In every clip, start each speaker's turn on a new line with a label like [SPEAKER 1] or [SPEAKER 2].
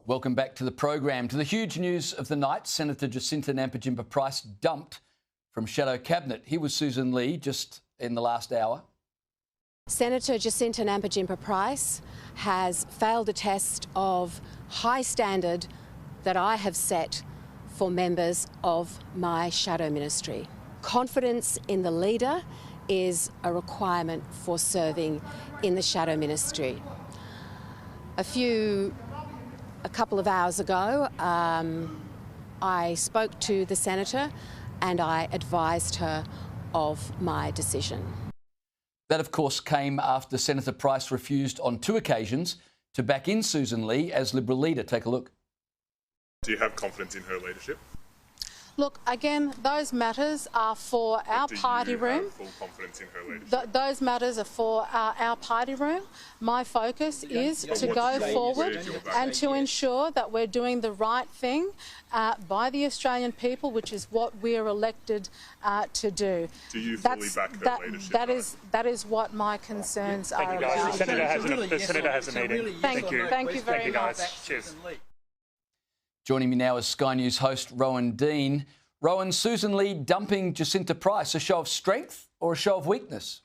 [SPEAKER 1] Welcome back to the program. To the huge news of the night, Senator Jacinta Nampijinpa-Price dumped from shadow cabinet. Here was Sussan Ley just in the last hour.
[SPEAKER 2] Senator Jacinta Nampijinpa-Price has failed a test of high standard that I have set for members of my shadow ministry. Confidence in the leader is a requirement for serving in the shadow ministry. A couple of hours ago, I spoke to the Senator and I advised her of my decision.
[SPEAKER 1] That, of course, came after Senator Price refused on 2 occasions to back in Sussan Ley as Liberal leader. Take a look.
[SPEAKER 3] Do you have confidence in her leadership?
[SPEAKER 4] Look, again, those matters are for our party room.
[SPEAKER 3] Do you have full confidence in her leadership?
[SPEAKER 4] Those matters are for our party room. My focus is to go forward and to ensure that we're doing the right thing by the Australian people, which is what we're elected to do.
[SPEAKER 3] Do you fully back her leadership?
[SPEAKER 4] That is what my concerns are about.
[SPEAKER 5] The Senator has a meeting.
[SPEAKER 4] Thank you very much.
[SPEAKER 5] Cheers.
[SPEAKER 1] Joining me now is Sky News host Rowan Dean. Rowan, Sussan Ley dumping Jacinta Price, a show of strength or a show of weakness?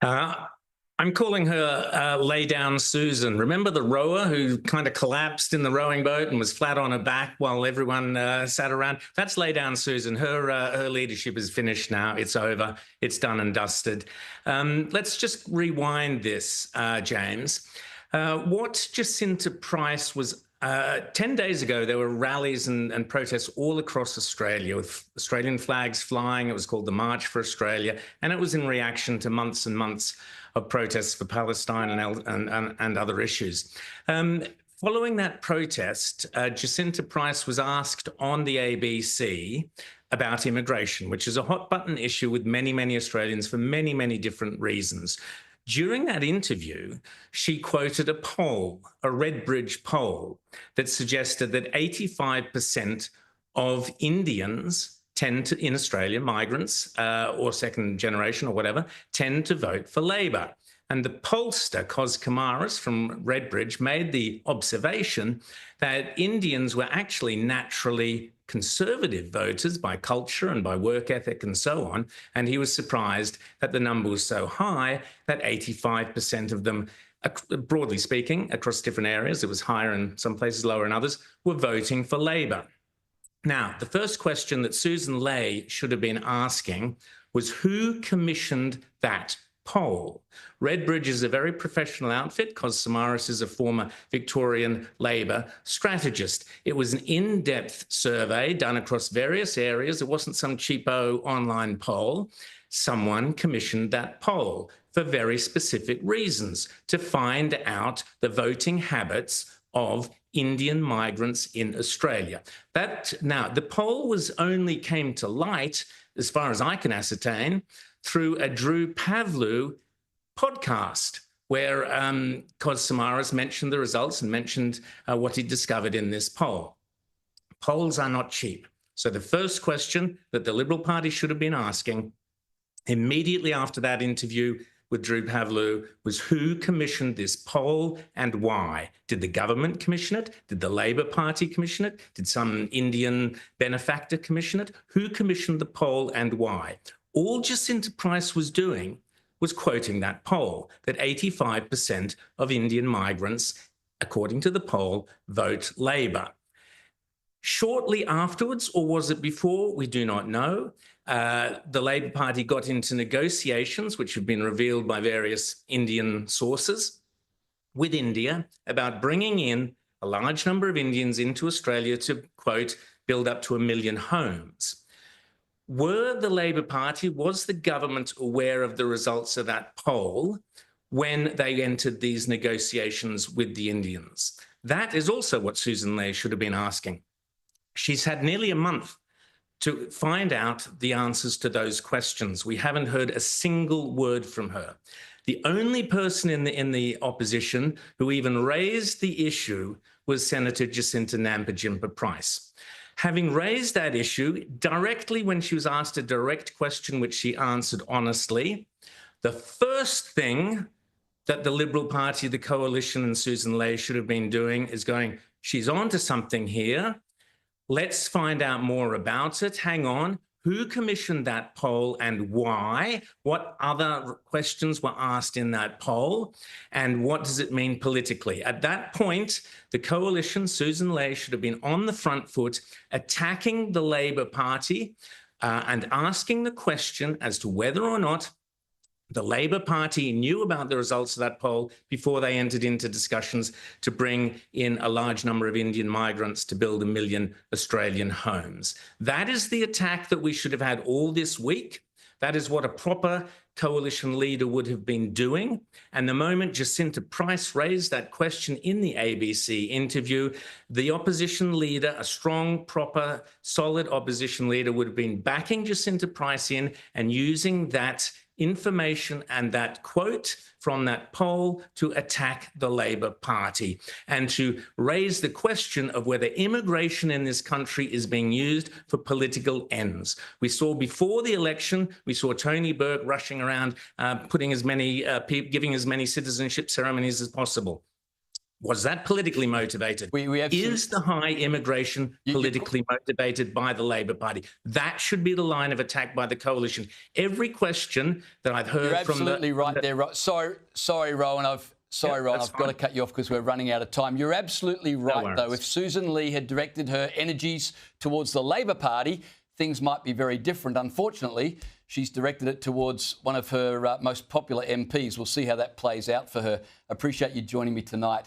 [SPEAKER 6] I'm calling her lay down Sussan. Remember the rower who kind of collapsed in the rowing boat and was flat on her back while everyone sat around? That's lay down Sussan. Her leadership is finished now. It's over. It's done and dusted. Let's just rewind this, James. What Jacinta Price was 10 days ago, there were rallies and protests all across Australia with Australian flags flying. It was called the March for Australia, and it was in reaction to months and months of protests for Palestine and other issues. Following that protest, Jacinta Price was asked on the ABC about immigration, which is a hot-button issue with many, many Australians for many, many different reasons. During that interview, she quoted a poll, a Redbridge poll, that suggested that 85% of Indians in Australia, migrants or second generation or whatever, tend to vote for Labor. And the pollster, Cos Kamaris from Redbridge, made the observation that Indians were actually naturally conservative voters by culture and by work ethic and so on. And he was surprised that the number was so high that 85% of them, broadly speaking, across different areas, it was higher in some places, lower in others, were voting for Labor. Now, the first question that Sussan Ley should have been asking was who commissioned that poll? Redbridge is a very professional outfit. Cos Samaris is a former Victorian Labor strategist. It was an in-depth survey done across various areas. It wasn't some cheapo online poll. Someone commissioned that poll for very specific reasons, to find out the voting habits of Indian migrants in Australia. Now, the poll only came to light, as far as I can ascertain, through a Drew Pavlou podcast, where Cos Samaris mentioned the results and mentioned what he discovered in this poll. Polls are not cheap. So the first question that the Liberal Party should have been asking immediately after that interview with Drew Pavlou was who commissioned this poll and why? Did the government commission it? Did the Labor Party commission it? Did some Indian benefactor commission it? Who commissioned the poll and why? All Jacinta Price was doing was quoting that poll, that 85% of Indian migrants, according to the poll, vote Labor. Shortly afterwards, or was it before, we do not know, the Labor Party got into negotiations, which have been revealed by various Indian sources, with India about bringing in a large number of Indians into Australia to, quote, build up to 1 million homes. Were the Labor Party, was the government aware of the results of that poll when they entered these negotiations with the Indians? That is also what Sussan Ley should have been asking. She's had nearly a month to find out the answers to those questions. We haven't heard a single word from her. The only person in the opposition who even raised the issue was Senator Jacinta Nampijinpa-Price. Having raised that issue directly when she was asked a direct question, which she answered honestly, the first thing that the Liberal Party, the coalition and Sussan Ley should have been doing is going, she's onto something here. Let's find out more about it. Hang on. Who commissioned that poll and why? What other questions were asked in that poll? And what does it mean politically? At that point, the coalition, Sussan Ley, should have been on the front foot, attacking the Labor Party and asking the question as to whether or not the Labor Party knew about the results of that poll before they entered into discussions to bring in a large number of Indian migrants to build 1 million Australian homes. That is the attack that we should have had all this week. That is what a proper coalition leader would have been doing. And the moment Jacinta Price raised that question in the ABC interview, the opposition leader, a strong, proper, solid opposition leader, would have been backing Jacinta Price in and using that information and that quote from that poll to attack the Labor Party and to raise the question of whether immigration in this country is being used for political ends. We saw before the election, we saw Tony Burke rushing around putting as many giving as many citizenship ceremonies as possible. Was that politically motivated? Is the high immigration politically motivated by the Labor Party? That should be the line of attack by the coalition. Every question that I've heard from the...
[SPEAKER 1] You're absolutely right there. Sorry, Rowan. I've got to cut you off because we're running out of time. You're absolutely right, though. If Sussan Ley had directed her energies towards the Labor Party, things might be very different. Unfortunately, she's directed it towards one of her most popular MPs. We'll see how that plays out for her. Appreciate you joining me tonight.